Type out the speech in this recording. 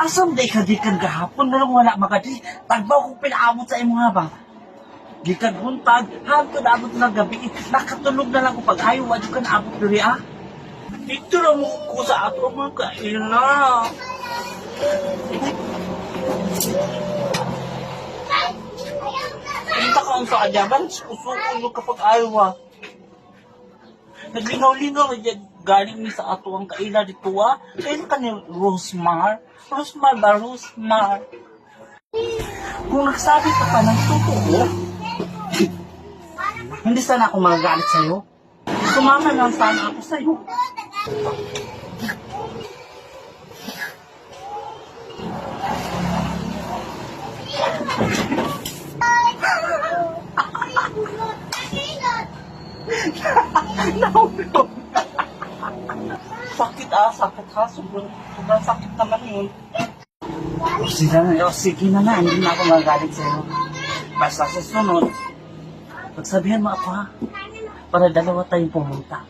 Asam day ka gikan gahapon na lang wala magadi. Tagbaw kong pinaabot sa imo nga ba? Gikan buntag, hangtod abot na gabi. Nakatulog na lang ko pag-ayo, wadyo ka na abot diri ah. Dito na mo ko sa ato mga kaina. Punta ka ang sa kadyaban, susuko kapag ayaw ah. Naglingaw-lingaw dyan galing ni sa ato ang kaila dito ah. Kailan ka ni Rosemar? Rosemar ba? Rosemar? Kung nagsabi ka pa ng totoo, hindi sana ako magagalit sa'yo. Sumama lang sana ako sa'yo. Nahulog. Sakit ah, sakit ha. Sobrang sakit naman yun. Sige na, hindi na ako magagalit sa'yo. Basta sa sunod, pagsabihan mo ako ha, para dalawa tayong pumunta.